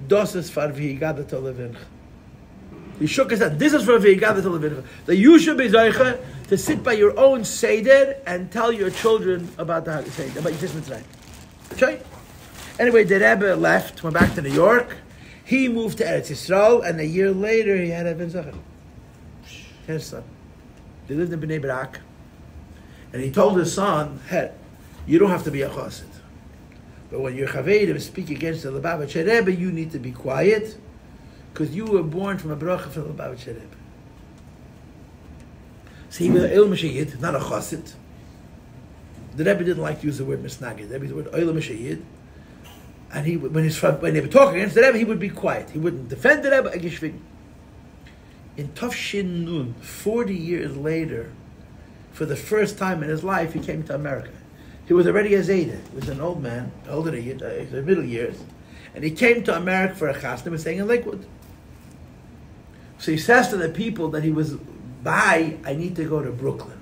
Das ist for v'higadat levincha. He shook his head. This is for v'higadat levincha. That you should be zeicha to sit by your own seder and tell your children about the seder, about Yitzias Mitzrayim. Okay? Anyway, the Rebbe left, went back to New York. He moved to Eretz Yisrael, and a year later he had a ben Zachar. He had a son. They lived in Bnei Brak. And he told his son, hey, you don't have to be a chassid. But when your chavedim speak against the Lubavitcher Rebbe, you need to be quiet, because you were born from a bracha from the Lubavitcher Rebbe. So he was an Olam Sheyid, not a chassid. The Rebbe didn't like to use the word misnagid. The Rebbe used the word Olam Sheyid. And he, when they were talking against the Rebbe, he would be quiet. He wouldn't defend the Rebbe. In Tafshin Nun, 40 years later, for the first time in his life, he came to America. He was already a Zayda. He was an old man, older than the middle years. And he came to America for a chasna. He was staying in Lakewood. So he says to the people that he was by, I need to go to Brooklyn.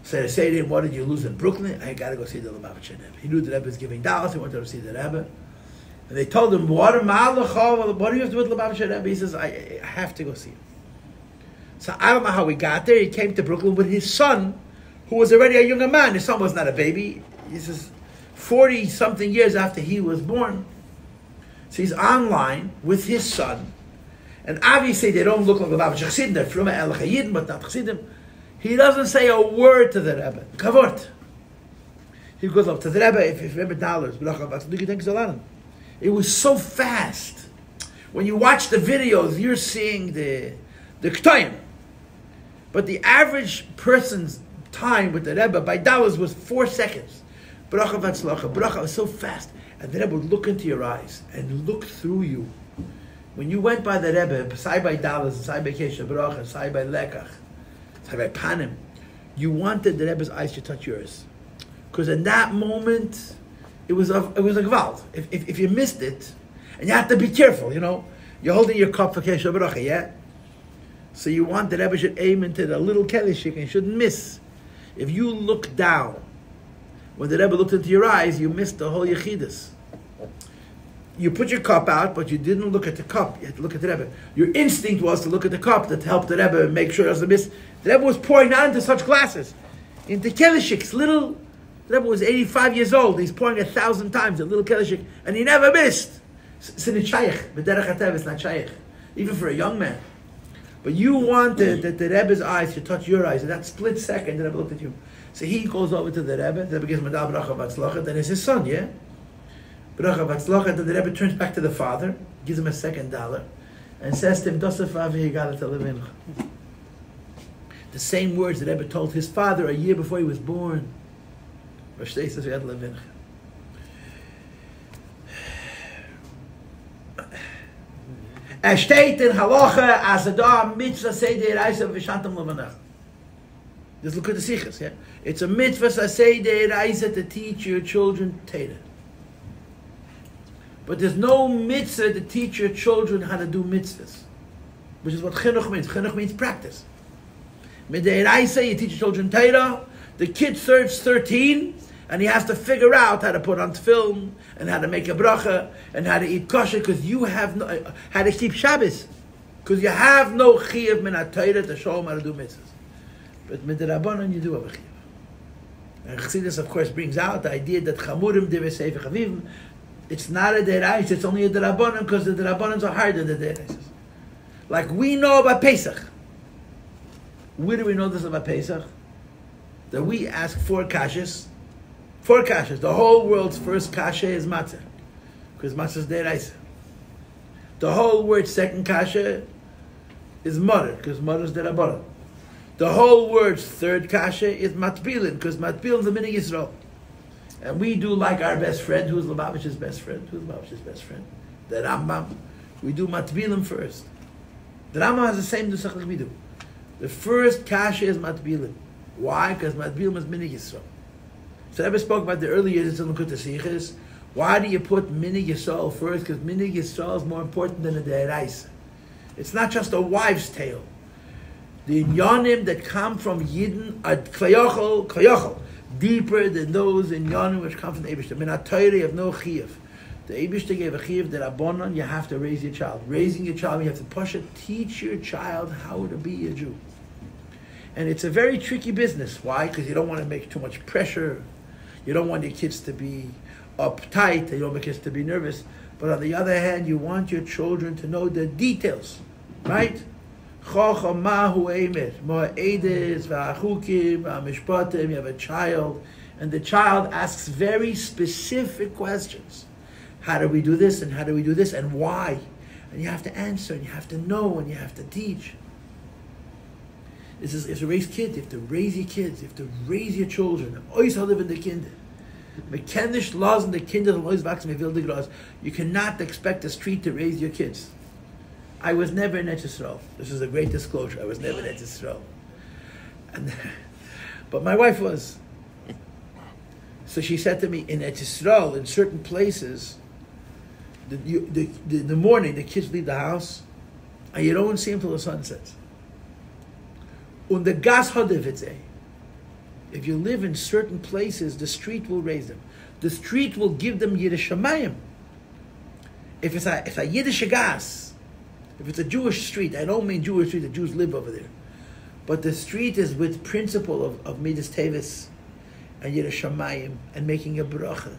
So they say to him, what did you lose in Brooklyn? I got to go see the Lubavitcher Rebbe. He knew the Rebbe was giving dollars. He wanted to see the Rebbe. And they told him, what do you have to do with Lubavitcher Rebbe? He says, I have to go see him. So I don't know how he got there. He came to Brooklyn with his son, who was already a younger man. His son was not a baby. He says, 40-something years after he was born. So he's online with his son. And obviously they don't look like Lubavitcher Chassidim. They're from El Chayyid, but not Chassidim. He doesn't say a word to the Rebbe. Kavot. He goes up to the Rebbe, if Rebbe dollars, it was so fast. When you watch the videos, you're seeing the Ktoyim. But the average person's time with the Rebbe by dollars was 4 seconds. Bracha v'atzlacha. Bracha was so fast. And the Rebbe would look into your eyes and look through you. When you went by the Rebbe, side by dollars, side by Kesha Bracha, side by Lekach, by Panim, you wanted the Rebbe's eyes to touch yours, because in that moment it was a gvald. If you missed it, and you have to be careful, you're holding your cup for Kesha Baruch, yeah. So you want the Rebbe should aim into the little kelishik and shouldn't miss. If you look down, when the Rebbe looked into your eyes, you missed the whole yechidus. You put your cup out, but you didn't look at the cup. You had to look at the Rebbe. Your instinct was to look at the cup that helped the Rebbe make sure it doesn't miss. The Rebbe was pouring out into such glasses, into kelishiks. The Rebbe was 85 years old. He's pouring 1,000 times a little kelishik, and he never missed. It's not shaykh. B'derech hatev, it's not shaykh, even for a young man. But you wanted that the Rebbe's eyes should touch your eyes. In that split second, the Rebbe looked at you. So he goes over to the Rebbe. The Rebbe gives him a bracha v'atzlacha. Then it's his son, yeah. Bracha v'atzlacha. Then the Rebbe turns back to the father, gives him a $2, and says to him, "Dosafav v'higadat levincha." The same words that Rebbe told his father a year before he was born. Steht in Halacha as a da mitzvah seder reise v'shantam levanach. Just look at the sichas, yeah? It's a mitzvah seder reise to teach your children Torah. But there's no mitzvah to teach your children how to do mitzvahs, which is what chinuch means. Chinuch means practice. Midei reise, you teach your children Torah. The kid turns 13, and he has to figure out how to put on film, and how to make a bracha, and how to eat kosher, because you have no, how to keep Shabbos, because you have no chiyuv min ha-Torah to show him how to do mitzvahs. But mit der Rabbanon you do have a chiyuv. And Chassidus, of course, brings out the idea that chamurim divei sefer chavivim, it's not a deraisa, it's only a derabanan, because the derabbanans are higher than the deraisas. Like we know about Pesach. Where do we know this about Pesach? That we ask 4 kashas. 4 kashas. The whole world's first kasha is matzah, because matzah is deraisa. The whole world's second kasha is mother, because mother is derabanan. The whole world's third kasha is matbilin, because matbilin is the minig Yisrael. And we do like our best friend, who's Lubavitcher's best friend. Who's Lubavitcher's best friend? The Rambam. We do matbilin first. The Rambam has the same nusach like we do. The first kasha is matbilin. Why? Because matbilin is minig Yisrael. So I ever spoke about the early years in L'Kut HaSichos. Why do you put minig Yisrael first? Because minig Yisrael is more important than a deraisa. It's not just a wives' tale. The inyanim that come from Yidden are klayachol, deeper than those inyanim which come from the Eibishter. Min ha-Torah, you have no chiyuv. The Eibishter gave a chiyuv, the Rabbanon, you have to raise your child. Raising your child, you have to push it, teach your child how to be a Jew. And it's a very tricky business. Why? Because you don't want to make too much pressure. You don't want your kids to be uptight. You don't want your kids to be nervous. But on the other hand, you want your children to know the details. Right? You have a child, and the child asks very specific questions. How do we do this, and how do we do this, and why? And you have to answer, and you have to know, and you have to teach. It's to raise kids. You have to raise your kids. You have to raise your children. Always live in the kinder. You cannot expect the street to raise your kids. I was never in Eretz Yisrael. This is a great disclosure. I was never in Eretz Yisrael. But my wife was. So she said to me, in Eretz Yisrael, in certain places, in the morning, the kids leave the house, and you don't see them till the sun sets. Und the gas hadivitze. If you live in certain places, the street will raise them. The street will give them Yiddish Shamayim. If it's a Yiddish gas, if it's a Jewish street, I don't mean Jewish street, the Jews live over there. But the street is with principle of Midas Tevis and Yiddish Shamayim and making a bracha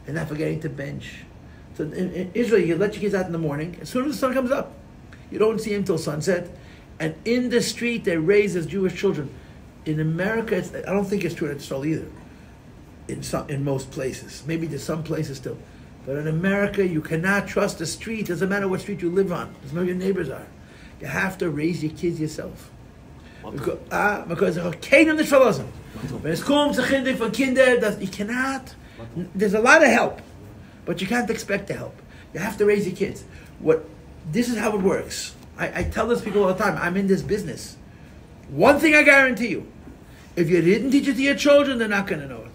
and not forgetting to bench. So in Israel, you let your kids out in the morning. As soon as the sun comes up, you don't see them till sunset. And in the street, they raise as Jewish children. In America, I don't think it's true in Israel either. In most places, maybe there's some places still, but in America, you cannot trust the street. Doesn't matter what street you live on. Doesn't matter who your neighbors are. You have to raise your kids yourself. Because when it's comes to kinder for kinder, you cannot. There's a lot of help, but you can't expect the help. You have to raise your kids. This is how it works. I tell this people all the time. I'm in this business. One thing I guarantee you: if you didn't teach it to your children, they're not going to know it.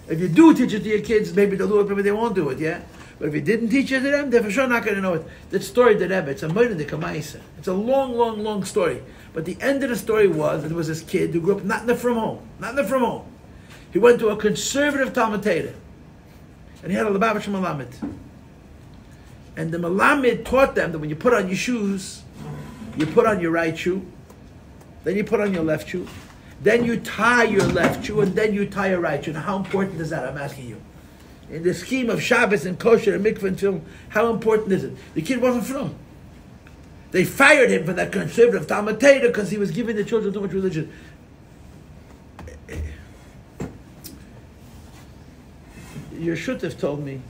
If you do teach it to your kids, maybe they'll do it, maybe they won't do it. Yeah, but if you didn't teach it to them, they're for sure not going to know it. That story, the Rebbe, it's a murder the Kamaisa. It's a long, long, long story. But the end of the story was that there was this kid who grew up not in the from home. He went to a conservative Talmud Torah, and he had a Lubavitcher Malamed. And the Malamed taught them that when you put on your shoes, you put on your right shoe, then you put on your left shoe, then you tie your left shoe, and then you tie your right shoe. Now, how important is that? I'm asking you. In the scheme of Shabbos and kosher and mikvah and film, how important is it? The kid wasn't from. They fired him for that conservative Talmud Torah because he was giving the children too much religion. Your Shutef told me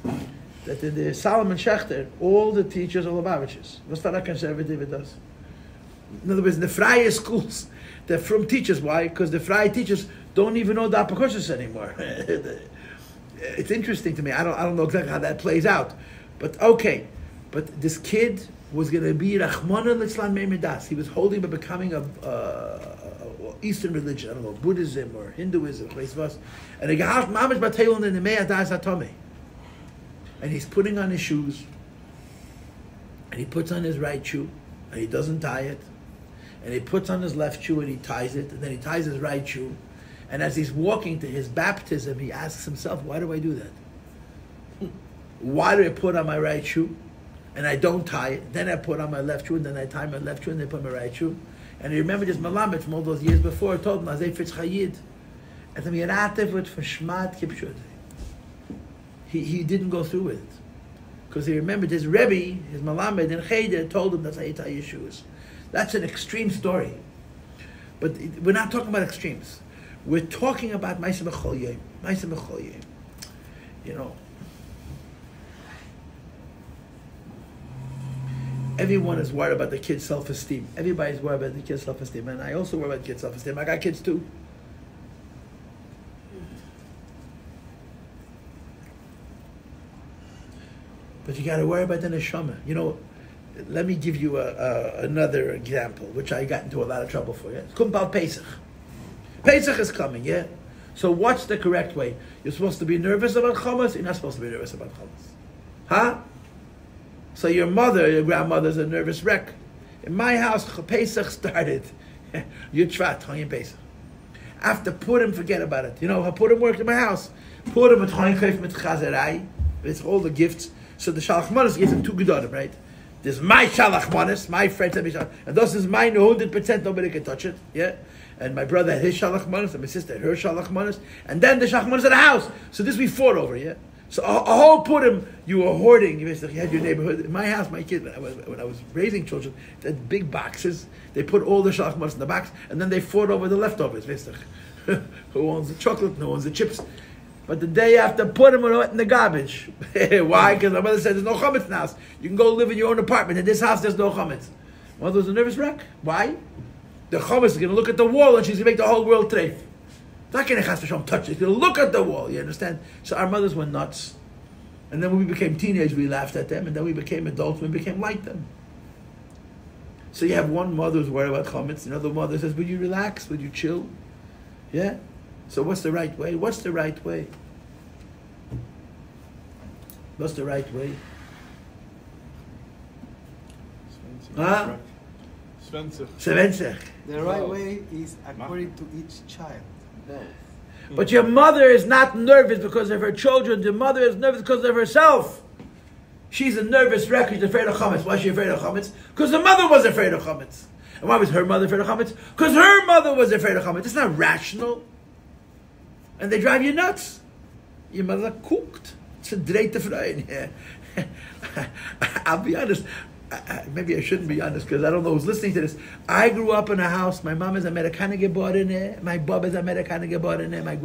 that in the Solomon Schechter, all the teachers are Lubavitchers. What's that conservative it does? In other words, in the Freie schools, they're from teachers. Why? Because the Freie teachers don't even know the Apokoshes anymore. It's interesting to me. I don't know exactly how that plays out. But okay. But this kid was going to be Rachmana Litzlan Meimedas. He was holding but becoming a Eastern religion. I don't know, Buddhism or Hinduism. And and he's putting on his shoes. And he puts on his right shoe. And he doesn't tie it. And he puts on his left shoe and he ties it. And then he ties his right shoe. And as he's walking to his baptism, he asks himself, why do I do that? Why do I put on my right shoe? And I don't tie it. Then I put on my left shoe, and then I tie my left shoe, and then I put my right shoe. And he remembered his Malamed from all those years before. He told him, Azay Fitz Chayid. And then he didn't go through with it. Because he remembered his Rebbe, his Malamed in Cheder, told him that's how you tie your shoes. That's an extreme story. But we're not talking about extremes. We're talking about Ma'aseh B'chol Yom. Ma'aseh B'chol Yom. You know, everyone is worried about the kid's self-esteem. Everybody's worried about the kid's self-esteem. And I also worry about the kid's self-esteem. I got kids too. But you got to worry about the neshama. You know, let me give you another example, which I got into a lot of trouble for. Yeah? It's called Pesach. Pesach is coming, yeah? So what's the correct way? You're supposed to be nervous about Chamas? You're not supposed to be nervous about Chamas. Huh? So your mother, your grandmother's a nervous wreck. In my house, Pesach started. Yutshvat, Chayim Pesach. After Purim, forget about it. You know how Purim worked in my house? Purim at Chayim Chayim mit Chazerai. It's all the gifts. So the Shalach Manas gives him two Gedorim, right? There's my Shalach Manas, my friend said, and this is mine 100%, nobody can touch it, yeah? And my brother had his Shalach Manas, and my sister had her Shalach Manas, and then the Shalach Manas of the house. So this we fought over, yeah? So a whole Purim, you were hoarding. You basically had your neighborhood. In my house, my kids, when I was raising children, they had big boxes. They put all the Shalach Manas in the box, and then they fought over the leftovers, basically. Who owns the chocolate, who owns the chips. But the day after, put them in the garbage. Why? Because my mother said, there's no chametz in the house. You can go live in your own apartment. In this house, there's no chametz. My mother was a nervous wreck. Why? The chametz is going to look at the wall and she's going to make the whole world treif. It's not going to touch it. She's going to look at the wall. You understand? So our mothers were nuts. And then when we became teenagers, we laughed at them. And then we became adults, we became like them. So you have one mother who's worried about chametz. Another mother says, would you relax? Would you chill? Yeah? So what's the right way? What's the right way? What's the right way? Huh? The right way is according to each child. But your mother is not nervous because of her children. Your mother is nervous because of herself. She's a nervous wreck. She's afraid of chametz. Why is she afraid of chametz? Because the mother was afraid of chametz. And why was her mother afraid of chametz? Because her mother was afraid of chametz. It's not rational. And they drive you nuts. Your mother cooked. It's a dreite freuen. I'll be honest. Maybe I shouldn't be honest because I don't know who's listening to this. I grew up in a house. My mom is Americana geboren. My Bob is Americana geboren. My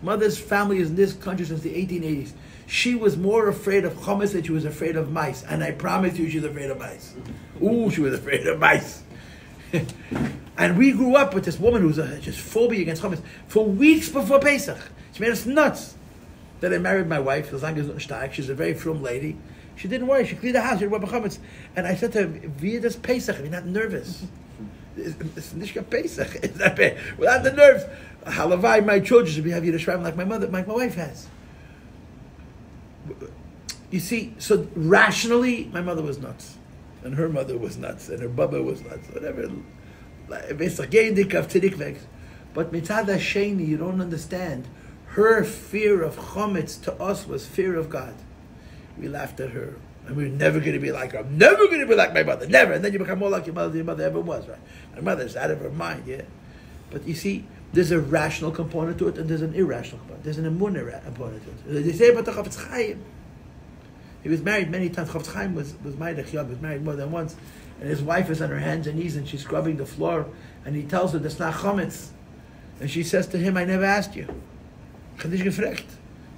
mother's family is in this country since the 1880s. She was more afraid of chametz than she was afraid of mice. And I promise you, she's afraid of mice. Ooh, she was afraid of mice. And we grew up with this woman who's just phobia against chametz for weeks before Pesach. She made us nuts. Then I married my wife. She's a very frum lady. She didn't worry. She cleaned the house. She didn't worry about chametz. And I said to her, "Via this Pesach, you're not nervous. It's Nishka Pesach. It's not bad. Without the nerves, halavai, my children should be having Yerushalayim like my mother, like my wife has." You see, so rationally, my mother was nuts, and her mother was nuts, and her baba was nuts. Whatever. But mitzad hasheni, you don't understand. Her fear of chametz to us was fear of God. We laughed at her. And we're never going to be like her. I'm never going to be like my mother. Never. And then you become more like your mother than your mother ever was, right? My mother's out of her mind, yeah? But you see, there's a rational component to it and there's an irrational component. There's an emunah component to it. They say about the Chafetz Chaim. He was married many times. Chafetz Chaim was married more than once. And his wife is on her hands and knees and she's scrubbing the floor. And he tells her, that's not chametz. And she says to him, I never asked you. Chadish gefrecht.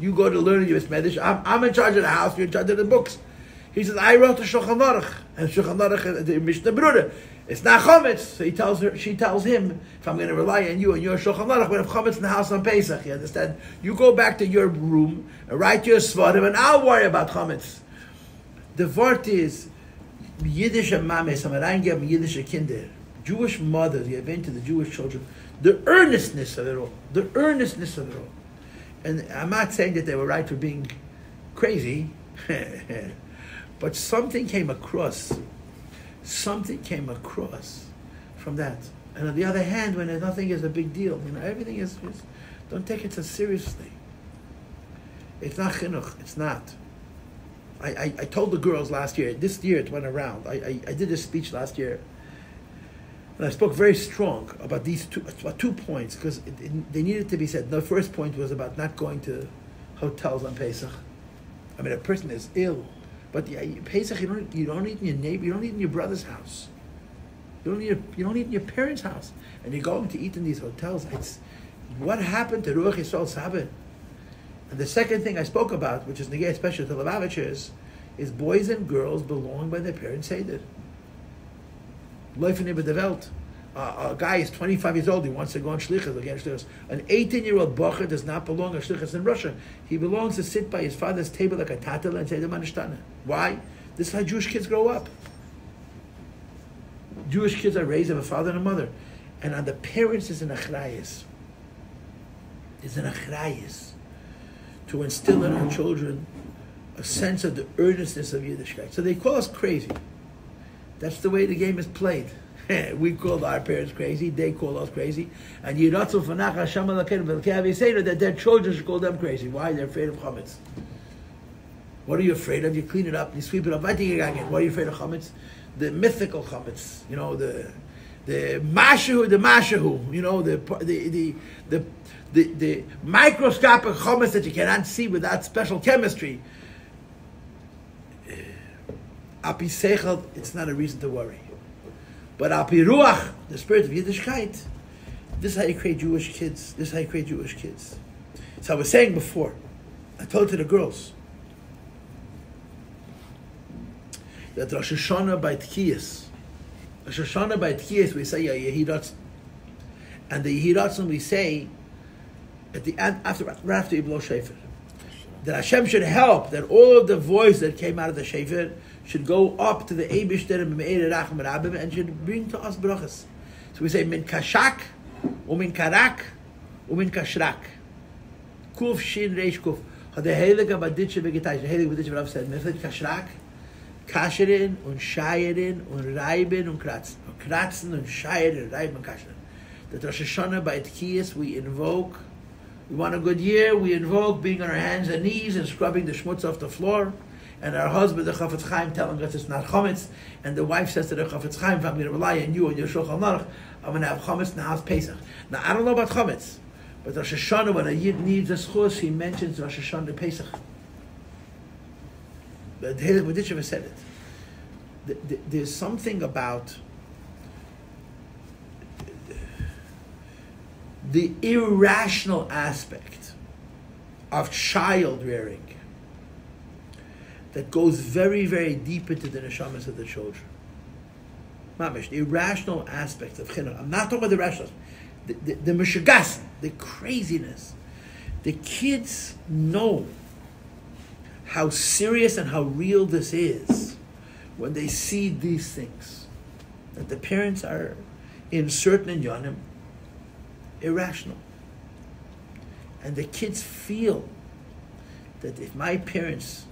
You go to learn your Medish. I'm in charge of the house. You're in charge of the books. He says, I wrote the Shulchan Aruch. And Shulchan Aruch, the Mishnah Berurah. It's not chametz. So she tells him, if I'm going to rely on you and your Shulchan Aruch, we have chametz in the house on Pesach. You understand? You go back to your room and write your svarim, and I'll worry about chametz. The word is Yiddish mames, Amarangam Yiddish kinder. Jewish mothers, you have been to the Jewish children. The earnestness of it all. The earnestness of it all. And I'm not saying that they were right for being crazy, but something came across from that. And on the other hand, when nothing is a big deal, everything is don't take it so seriously. It's not chinuch. It's not. I told the girls last year. This year it went around. I did a speech last year. And I spoke very strong about about 2 points, because they needed to be said. The first point was about not going to hotels on Pesach. I mean, a person is ill, but Pesach you don't eat in your neighbor, you don't eat in your brother's house, you don't eat in your parents' house, and you're going to eat in these hotels. It's what happened to Ruach Yisrael Sabbath. And the second thing I spoke about, which is negay especially to Lubavitchers, is boys and girls belong by their parents' seder. Leufin über der Welt. A guy is 25 years old, he wants to go on shlichus again. An 18-year-old bocher does not belong on shlichus in Russia. He belongs to sit by his father's table like a tatel and say the manishtana. Why? This is how Jewish kids grow up. Jewish kids are raised of a father and a mother. And on the parents is an achrayus. Is an achrayus to instill in our children a sense of the earnestness of Yiddishkeit. So they call us crazy. That's the way the game is played. We called our parents crazy, they call us crazy. And that their children should call them crazy. Why? They're afraid of chametz. What are you afraid of? You clean it up, you sweep it up. What are you afraid of chametz? The mythical chametz, you know, the mashahu, you know, the microscopic chametz that you cannot see without special chemistry. Api seichel, it's not a reason to worry. But api ruach, the spirit of Yiddishkeit, this is how you create Jewish kids. This is how you create Jewish kids. So I was saying before, I told to the girls that Rosh Hashanah by Tkiyas, we say Yehiratzon. And the Yehiratzon we say at the end, right after you blow Shofar, that Hashem should help, that all of the voice that came out of the Shofar should go up to the Eibishter and Me'er Racham Rabbim and should bring to us brachas. So we say Min Kashak, Umin Karak, Umin Kashrak. Kuf Shin Reish Kuf. Hat der Heilige Baditsche Vegetaisch, der Heilige Baditsche Rav said, Meflet Kashrak, Kasherin und Shayerin und Reiben und Kratzen. Und Kratzen und Shayerin, Reiben und Kasherin. That Rosh Hashanah by Tkiyas we invoke, we want a good year, we invoke being on our hands and knees and scrubbing the schmutz off the floor. And our husband, the Chafetz Chaim, telling us it's not chametz. And the wife says to the Chafetz Chaim, if I'm going to rely on you and your Shulchan Aruch, I'm going to have chametz in the house Pesach. Now, I don't know about chametz, but Rosh Hashanah, when a Yid needs a schus, he mentions Rosh Hashanah Pesach. But the Heilig Baditshev said it. There's something about the irrational aspect of child rearing that goes very, very deep into the neshamas of the children. Mamish, the irrational aspects of chinuch. I'm not talking about the rational, the mishagas, the craziness. The kids know how serious and how real this is when they see these things. That the parents are in certain inyanim irrational. And the kids feel that if my parents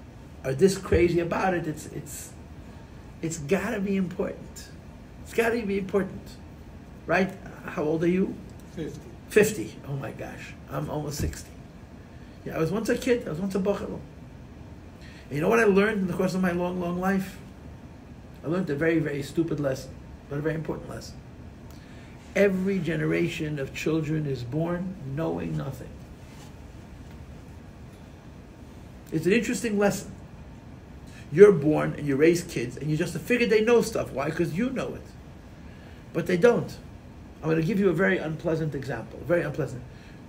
are this crazy about it, it's got to be important. It's got to be important. Right? How old are you? 50. 50. Oh my gosh. I'm almost 60. Yeah, I was once a kid. I was once a bocher. And you know what I learned in the course of my long, long life? I learned a very, very stupid lesson, but a very important lesson. Every generation of children is born knowing nothing. It's an interesting lesson. You're born and you raise kids and you just figure they know stuff. Why? Because you know it. But they don't. I'm going to give you a very unpleasant example. Very unpleasant.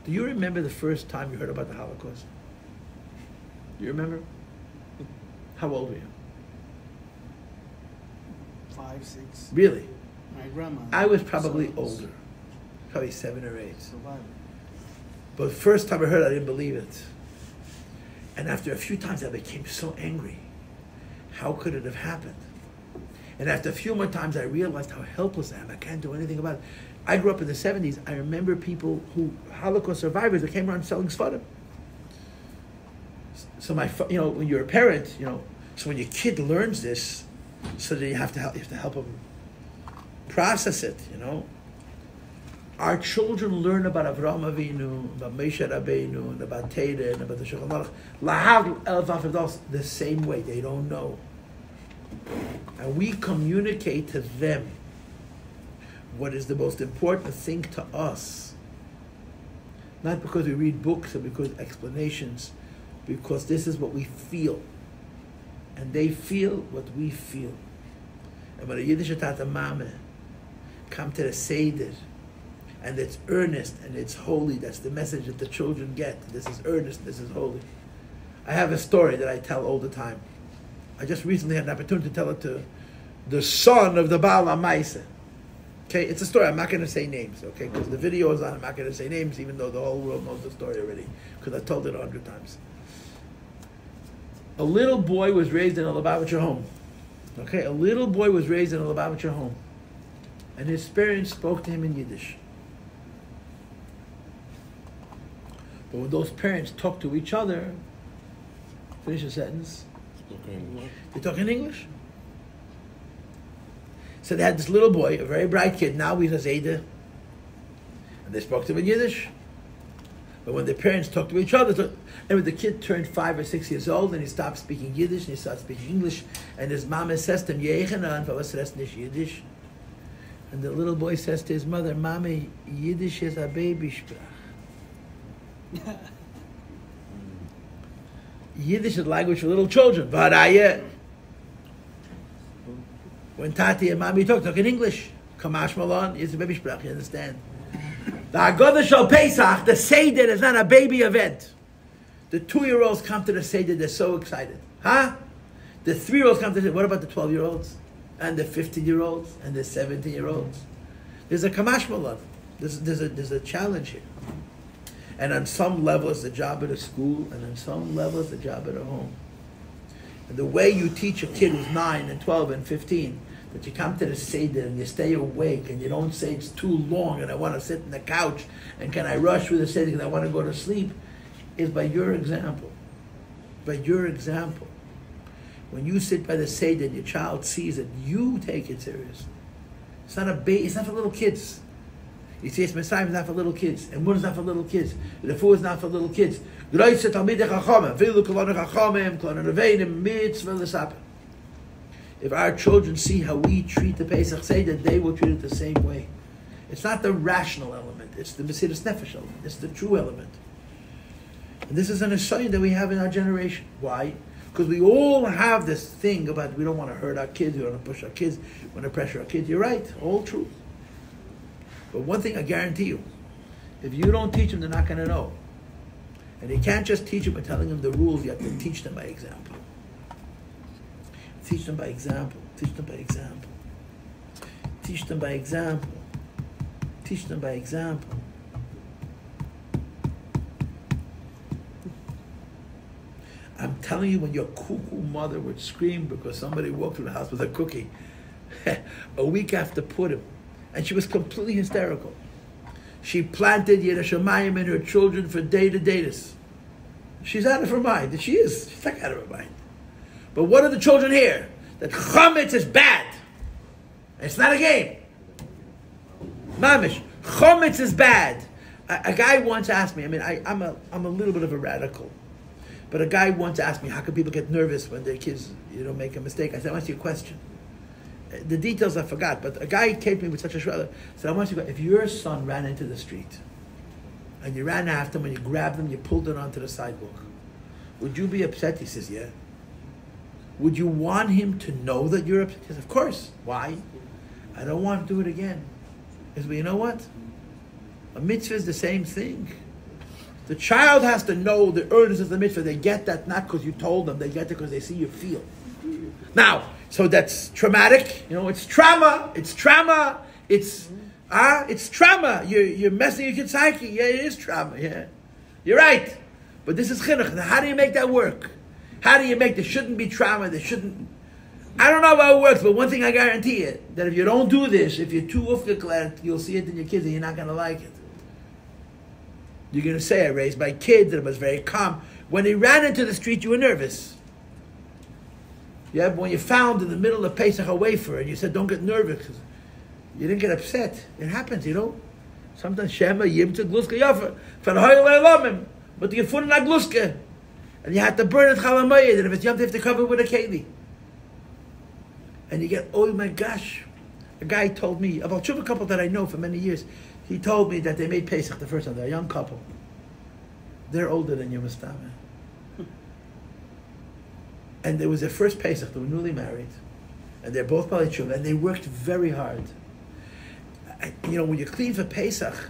Do you remember the first time you heard about the Holocaust? Do you remember? How old were you? 5, 6. Really? My grandma. I was probably older. Probably 7 or 8. Survivor. But the first time I heard it, I didn't believe it. And after a few times, I became so angry. How could it have happened? And after a few more times, I realized how helpless I am. I can't do anything about it. I grew up in the 70s. I remember people who, Holocaust survivors, that came around selling sfarim. So when you're a parent, so when your kid learns this, so that you have to help them process it, Our children learn about Avraham Avinu, about Moshe Rabbeinu, and about Teda, and about the Shulchan Aruch. Lahav el Vafados, the same way. They don't know. And we communicate to them what is the most important thing to us. Not because we read books or because explanations, because this is what we feel. And they feel what we feel. And when a Yiddish Tata Mame come to the Seder, and it's earnest and it's holy, that's the message that the children get. This is earnest, this is holy. I have a story that I tell all the time. I just recently had an opportunity to tell it to the son of the Baal HaMaaseh. Okay, it's a story. I'm not going to say names, okay, because the video is on. I'm not going to say names, even though the whole world knows the story already, because I told it 100 times. A little boy was raised in a Lubavitcher home. Okay, a little boy was raised in a Lubavitcher home, and his parents spoke to him in Yiddish. But when those parents talk to each other, finish a sentence. They talk in English. So they had this little boy, a very bright kid. Now he's a Zayda, and they spoke to him in Yiddish. But when the parents talk to each other, and when the kid turned 5 or 6 years old and he stopped speaking Yiddish and he started speaking English, and his mama says to him, "Yechanan, was redest nicht Yiddish?" And the little boy says to his mother, "Mommy, Yiddish is a baby sprach." Yiddish is language for little children. But when Tati and Mommy talk in English, Kamash Malon is a baby sprach. You understand? The Haggadah of Pesach, the Seder, is not a baby event. The 2-year-olds come to the Seder, they're so excited. Huh? The 3-year-olds come to the Seder. What about the 12-year-olds? And the 15-year-olds? And the 17-year-olds? There's a Kamash Malon. There's a challenge here. And on some level it's the job at a school, and on some level it's the job at a home. And the way you teach a kid who's 9 and 12 and 15, that you come to the Seder and you stay awake and you don't say it's too long and I want to sit in the couch and can I rush through the Seder because I want to go to sleep, is by your example. By your example. When you sit by the Seder and your child sees it, you take it serious. It's not a baby, it's not for little kids. You see, it's Messiah is not for little kids. And Mun is not for little kids. The food is not for little kids. If our children see how we treat the Pesach Seder, they will treat it the same way. It's not the rational element. It's the Mesiras Nefesh element. It's the true element. And this is an assign that we have in our generation. Why? Because we all have this thing about we don't want to hurt our kids, we don't want to push our kids, we want to pressure our kids. You're right, all true. But one thing I guarantee you, if you don't teach them, they're not going to know. And you can't just teach them by telling them the rules, you have to teach them by example. Teach them by example. Teach them by example. Teach them by example. Teach them by example. I'm telling you, when your cuckoo mother would scream because somebody walked through the house with a cookie, a week after Purim, and she was completely hysterical. She planted Yireh Shamayim in her children for day-to-days. She's out of her mind. She is. She's not out of her mind. But what do the children hear? That chametz is bad. It's not a game. Mamish, chametz is bad. A guy once asked me, I'm a little bit of a radical, but a guy once asked me, how can people get nervous when their kids, make a mistake? I said, I want to ask you a question. The details I forgot, but a guy came to me with such a shredder. Said, I want you to go, if your son ran into the street, and you ran after him, and you grabbed him, you pulled him onto the sidewalk, would you be upset? He says, yeah. Would you want him to know that you're upset? He says, of course. Why? I don't want to do it again. He says, well, you know what? A mitzvah is the same thing. The child has to know the earnestness of the mitzvah. They get that not because you told them. They get it because they see you feel. Now, so that's traumatic. It's trauma. It's trauma. It's trauma. You're messing your kid's psyche. Yeah, it is trauma. Yeah, you're right. But this is chinuch. Now, how do you make that work? How do you make there shouldn't be trauma? There shouldn't. I don't know how it works, but one thing I guarantee you, that if you don't do this, if you're too ufgeklärt, you'll see it in your kids and you're not going to like it. You're going to say, I raised my kids and it was very calm. When he ran into the street, you were nervous. Yeah, but when you found in the middle of Pesach a wafer and you said, don't get nervous, you didn't get upset. It happens, Sometimes Shema Yimtza Gluska Yafa, Fanhoyle Elamim, but you put in a Gluska. And you have to burn it chalamayid, and if it's yom, you have to cover it with a keli. And you get, oh my gosh. A guy told me, about a couple that I know for many years, he told me that they made Pesach the first time. They're a young couple. They're older than your Mustama. And there was their first Pesach, they were newly married. And they're both Paltiel children, and they worked very hard. When you clean for Pesach,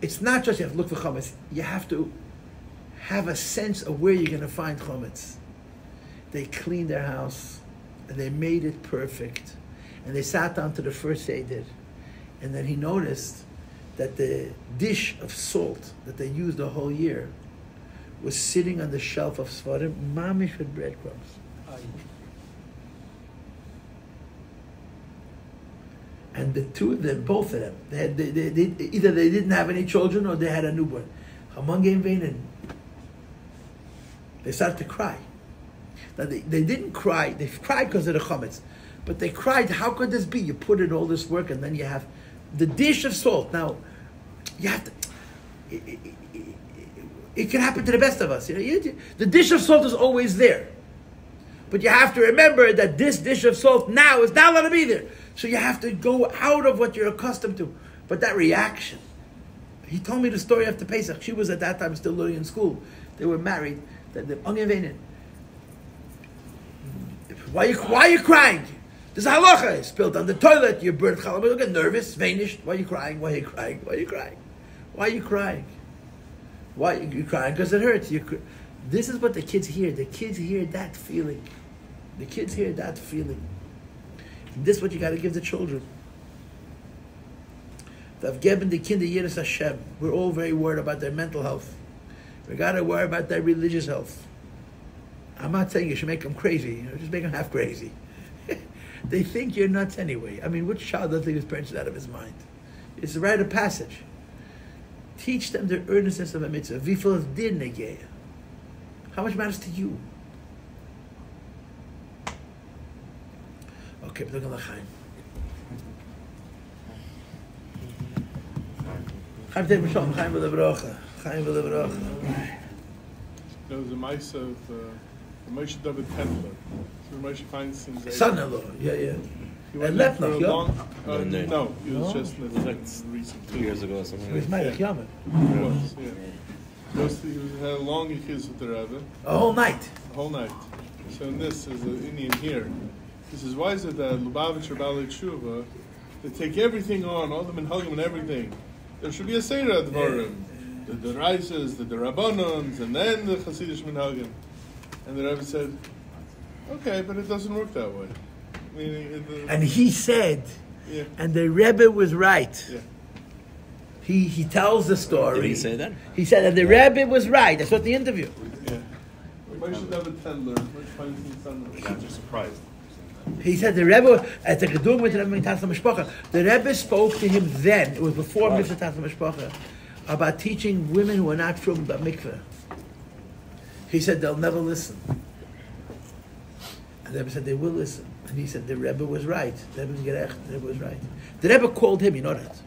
it's not just you have to look for chametz, you have to have a sense of where you're going to find chametz. They cleaned their house, and they made it perfect. And they sat down to the first Seder. And then he noticed that the dish of salt that they used the whole year was sitting on the shelf of Svarim, mamish with breadcrumbs. And the two of them, both of them, either they didn't have any children or they had a newborn. They started to cry. Now they didn't cry. They cried because of the chametz, but they cried. How could this be? You put in all this work, and then you have the dish of salt. Now you have to. it can happen to the best of us. The dish of salt is always there. But you have to remember that this dish of salt now is not allowed to be there. So you have to go out of what you're accustomed to. But that reaction. He told me the story after Pesach. She was at that time still learning in school. They were married. Why are you crying? There's a halacha. Spilled on the toilet. You burnt challah. You get nervous, vanished. Why are you crying? Why are you crying? Why are you crying? Why are you crying? Why are you crying? Because it hurts. This is what the kids hear. The kids hear that feeling. The kids hear that feeling. And this is what you got to give the children. We're all very worried about their mental health. We got to worry about their religious health. I'm not saying you should make them crazy. Just make them half crazy. They think you're nuts anyway. I mean, which child doesn't think his parents is out of his mind? It's a rite of passage. Teach them the earnestness of a mitzvah. How much matters to you? Okay, but look at L'chaim. Chaim Tei B'Shalom, Chaim V'Levrocha, Chaim V'Levrocha. There was a mice of Moshe David Tendler. So Moshe Feinstein's son-in-law, yeah. He went left for a now, long... no, he was just like recent 2 years ago or something. He was Melech Yaman. He was, yeah. He had a long yichus with the Rebbe. A whole night. A whole night. So in this is an Indian here. He says, why is it that Lubavitcher Baalei Tshuva, they take everything on, all the minhagim and everything. There should be a Seder Advarim. The Reises, the Rabbanons, and then the Hasidish minhagim. And the Rebbe said, okay, but it doesn't work that way. Meaning, and he said, and the Rebbe was right. Yeah. He tells the story. Did he say that? He said, and the Rebbe was right. That's what the interview. Yeah. Moshe David Tendler, I'm just surprised. He said the Rebbe, at the Gedung with the Rebbe Mitzvah Mishpacha, the Rebbe spoke to him then, it was before Mitzvah Mishpacha, about teaching women who are not from the mikveh. He said they'll never listen. And the Rebbe said they will listen. And he said the Rebbe was right. The Rebbe was right. The Rebbe called him, you know that.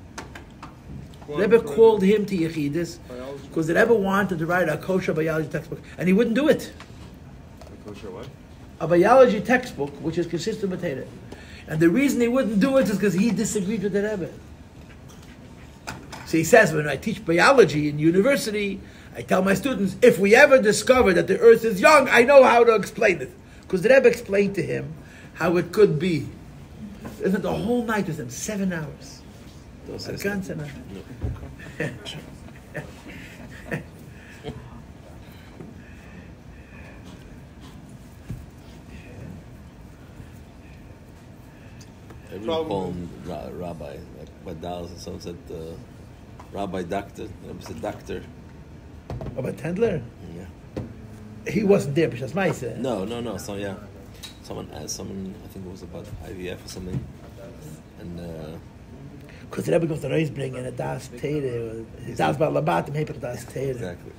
The Rebbe called him to Yechidus because the Rebbe wanted to write a kosher biology textbook, and he wouldn't do it. A kosher what? A biology textbook which is consistent with Torah. And the reason he wouldn't do it is because he disagreed with the Rebbe. So he says, when I teach biology in university, I tell my students, if we ever discover that the earth is young, I know how to explain it. Because the Rebbe explained to him how it could be. Isn't the whole night with him, 7 hours. I can't say nothing. Every poem, Rabbi, like by Dallas, and someone said, Rabbi Doctor, Rabbi said Doctor. About Tendler? Yeah. He wasn't there, but that's my say. No. So yeah, someone I think it was about IVF or something, and. Because the Rebbe goes to Reisbrengen and a Das Tere, Das Balabat, and Hepech Das Tere. Exactly.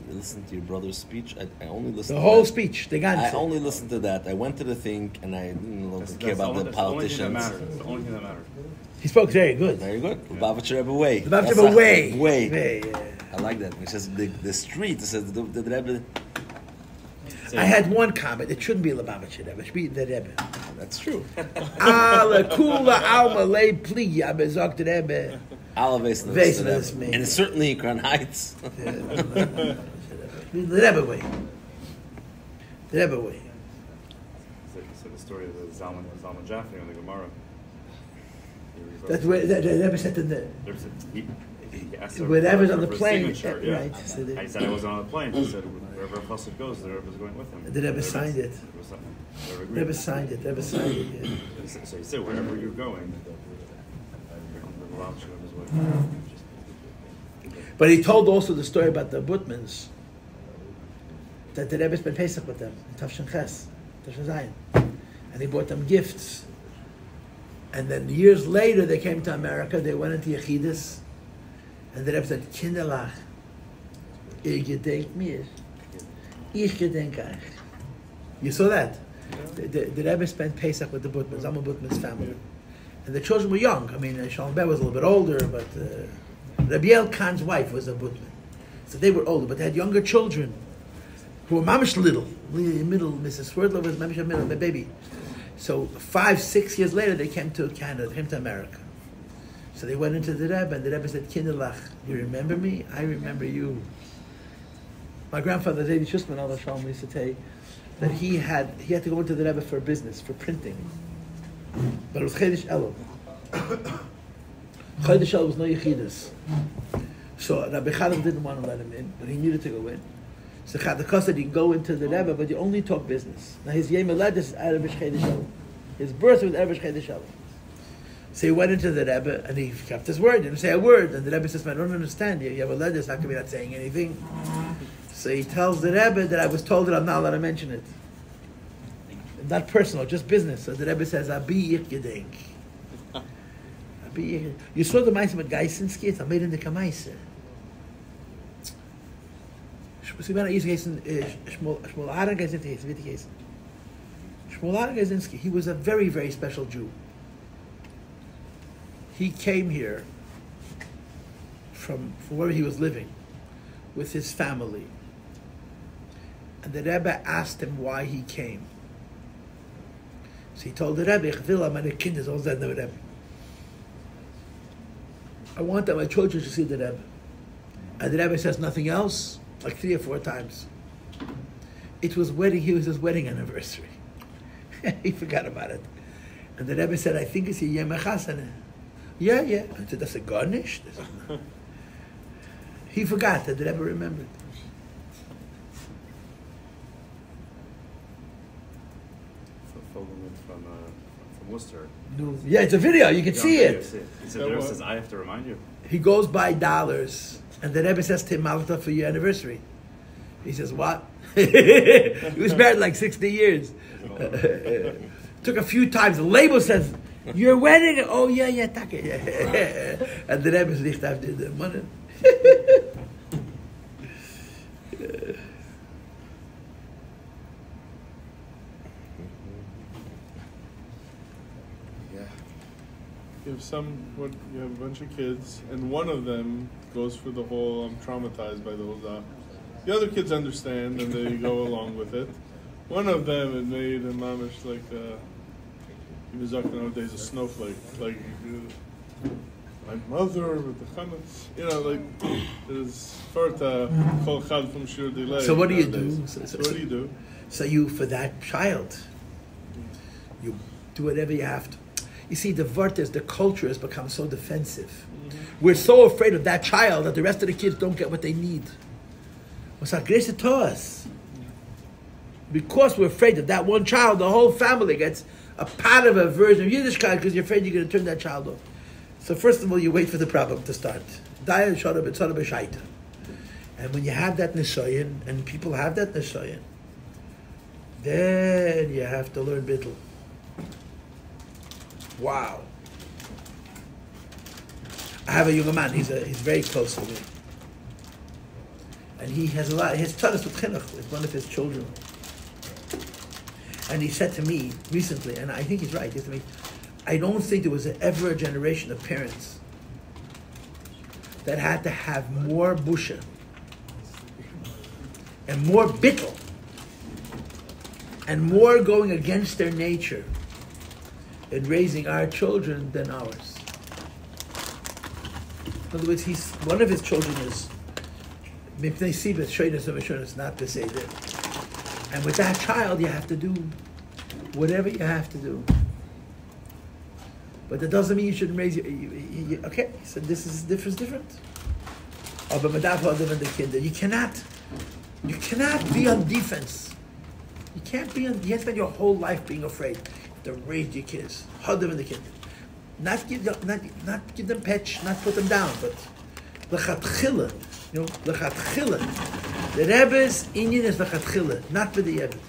Listen to your brother's speech. I only listened the to whole that. speech. The Ganze. I only listened to that. I went to the thing and I didn't care about the politicians. That's the only thing that matters. He spoke very good. Very good. Lubavitcher Rebbe way. Lubavitcher Rebbe way. Way. Yeah. I like that. He says the street. It says the Rebbe. I had one comment. It shouldn't be Lubavitcher Rebbe. It should be the Rebbe. That's true. Ala kula alma lei pli abezok the Rebbe. Ala vesnes. And it's certainly in Crown Heights. The Rebbe way. The Rebbe way. So the story of the Zalman Jaffe on the Gemara. That's where the Rebbe said to the. He asked whatever's on the for plane, signature, right? So I said I wasn't on the plane. He said wherever Chassid goes, the Rebbe was going with him. The Rebbe signed it. The Rebbe signed it. Yeah. So he said wherever you're going, the Rebbe is with you. But he told also the story about the Butmans. That the Rebbe spent Pesach with them, Tafshin Ches, Tafshin Zayin. And he bought them gifts. And then years later they came to America, they went into Yechidus, And the Rebbe said, Kinderlach, ich gedenk mir, ich gedenk euch. You saw that? The Rebbe spent Pesach with the Butman, Zalman Butman's family. And the children were young. I mean, Shalom Ber was a little bit older, but Rabbi Khan's wife was a Butman. So they were older, but they had younger children who were mamish little. Middle, Mrs. Swerdler was mamish middle, the baby. So 5-6 years later, they came to Canada, they came to America. So they went into the Rebbe, and the Rebbe said, Kinderlach, you remember me? I remember you. My grandfather, David Schussman, Allah Shalom, used to say that he had to go into the Rebbe for business, for printing. But it was Chedesh Elul. Chedesh Elul was no Yechidus. So Rabbi Chalim didn't want to let him in, but he needed to go in. So Chadakah said, you can go into the Rebbe, but you only talk business. Now his Yom Haledet is Erev Chedesh Elul. His birth was Erev Chedesh Elul. So he went into the Rebbe, and he kept his word. He didn't say a word. And the Rebbe says, I don't understand you. You have a letters, how come you're not saying anything? So he tells the Rebbe that I was told that I'm not allowed to mention it. Not personal, just business. So the Rebbe says, Abi ich gedenk. You saw the Meise with Geisinski? It's made in the Kamaise. Shmuel Geisinski, he was a very, very special Jew. He came here from where he was living with his family. And the Rebbe asked him why he came. So he told the Rebbe, I want that my children should see the Rebbe. And the Rebbe says nothing else, like 3 or 4 times. It was his wedding anniversary. He forgot about it. And the Rebbe said, I think it's a Yom HaChasana. Yeah. I said, that's a garnish? He forgot that the Rebbe remembered. From Worcester. No. Yeah, it's a video. You can see it. He said, the Rebbe says, I have to remind you. He goes by dollars, and the Rebbe says to him, Mazel tov for your anniversary. He says, what? He was married like 60 years. Took a few times. The label says, your wedding? Oh, yeah, take it. Yeah. And the Rebbe says, I did the money. You have a bunch of kids, and one of them goes for the whole, I'm traumatized by the whole stuff. The other kids understand, and they go along with it. One of them had made a mamish like, he was talking nowadays, a snowflake. Like, my mother with the chametz. You know, like, there's farta, kol chad from shir delay. So what do you do? So what do you do? So you, for that child, you do whatever you have to. You see, the culture has become so defensive. Mm-hmm. We're so afraid of that child that the rest of the kids don't get what they need. What's our grace to us? Because we're afraid of that one child, the whole family gets a part of a version of Yiddishkeit because you're afraid you're going to turn that child off. So first of all, you wait for the problem to start. And when you have that nisayon, and people have that nisayon, then you have to learn bittul. Wow. I have a young man, he's very close to me. And he has tzadus with chinuch with one of his children. And he said to me recently, and I think he's right, he said to me, I don't think there was ever a generation of parents that had to have more busha and more bittul and more going against their nature in raising our children than ours. In other words, one of his children is not to say that. And with that child, you have to do whatever you have to do. But that doesn't mean you shouldn't raise your... okay, so this is different. You cannot be on defense. You can't spend your whole life being afraid to raise your kids. Hold them in the kid. Not give them petch, not put them down, but l'chatchila. L'chatchila. The Rebbe's inyan is l'chatchila, not with the Yevit.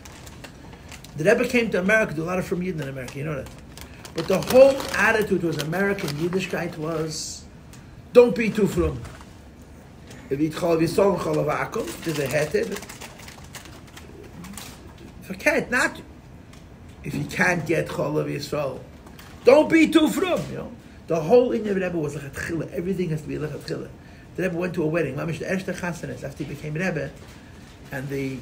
The Rebbe came to America, do a lot of from Yidden in America, you know that. But the whole attitude towards American Yiddishkeit was, don't be too frum. If you eat chalav yisrael and chalav akum, there's a heter. Not if you can't get chalav yisrael. Don't be too frum, you know. The whole Inyan of the Rebbe was like a tchila. Everything has to be like a tchila. The Rebbe went to a wedding. Mamish the Erste Chasanes after he became Rebbe, and the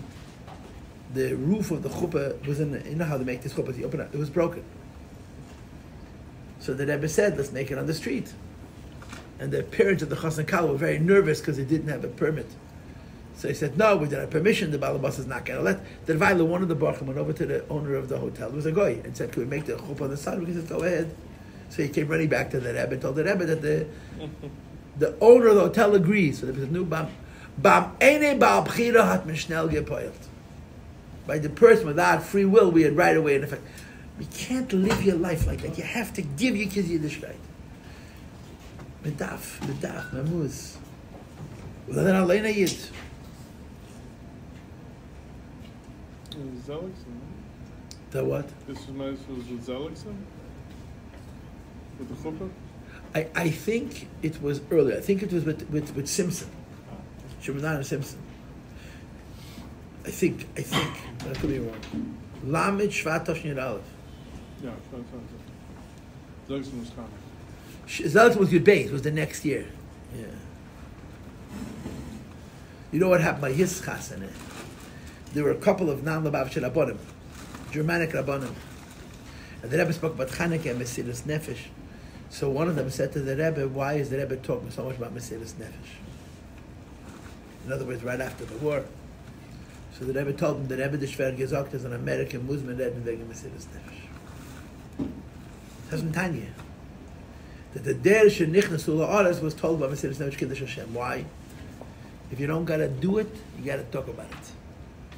roof of the chuppah was in you know how they make this chuppah? You open it, it was broken. So the Rebbe said, let's make it on the street. And the parents of the Chassan Kala were very nervous because they didn't have a permit. So he said, no, we didn't have permission. The Balabas is not going to let. The Rebbe, one of the Barchim, went over to the owner of the hotel. It was a goy, and said, can we make the chuppah on the side? We said, go ahead. So he came running back to the Rebbe and told the Rebbe that the owner of the hotel agrees. So there was a new bam eine bal bchira hat man schnell gepoilt. By the person without free will, we had right away in effect. You can't live your life like that. You have to give your kids Yiddishkeit. Medaf, mamuz. Ulan aleina yid. Zelixon. The what? This was with Zelixon? With the chuppah? I think it was earlier. I think it was with Simpson. Shemana Simpson. I think. I could be wrong. Lamed Shvat Tavshin Aleph. Yeah, Zelixon was coming. Zelixon was Yud Beis. Was the next year. Yeah. You know what happened by his chasana? There were a couple of non-Lubavitcher Rabbanim, Germanic Rabbanim, and the Rebbe spoke about Chanukah and Mesilas Nefesh. So one of them said to the Rebbe, why is the Rebbe talking so much about Mesilas Nefesh? In other words, right after the war. So the Rebbe told him, the Rebbe the Shver gesagt is an American Muslim that wegen Mesilas Nefesh. Doesn't Tanya. That the Der Shenichnas Ula Oras was told about Mesilas Nefesh Kiddush Hashem. Why? If you don't gotta do it, you gotta talk about it.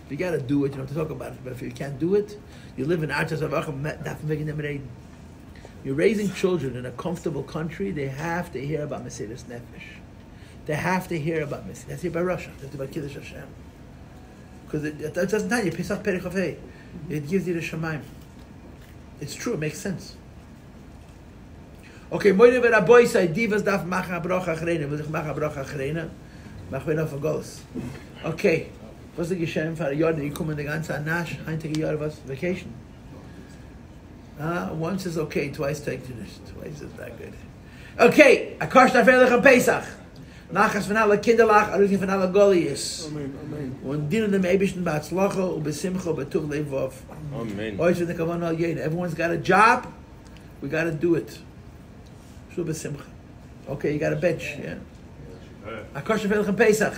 If you gotta do it, you don't have to talk about it. But if you can't do it, you live in Archas Avachim, you're raising children in a comfortable country, they have to hear about Mesilas Nefesh. They have to hear about Mesilas. That's about Russia. That's about Kiddush Hashem. Because it doesn't tell you, Pesach Perich Hafei. It gives you the Shemaim. It's true, it makes sense. Okay, Moire Veraboy say, Divas daf macha brocha achreina. Will ich macha brocha achreina? Mach wir auf Golos. Okay. Was ist geschehen für ein Jahr? Die kommen die ganze Anash, einige Jahr was Vacation. Once is okay, twice take to this. Twice is not good. Okay, a kosh nafelich on Pesach. Nachas von alle Kinderlach, Aruzin von alle Goliaths. Amen. Und dienen dem Eibischen Batzlacha und Besimcha und Betuch Levov. Amen. Heute der Kavan al Yen. Everyone's got a job. We got to do it. Shul Besimcha. Okay, you got a bench, yeah. A kosh nafelich on Pesach.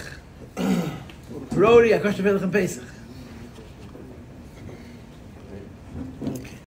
Brody, a kosh nafelich on Pesach.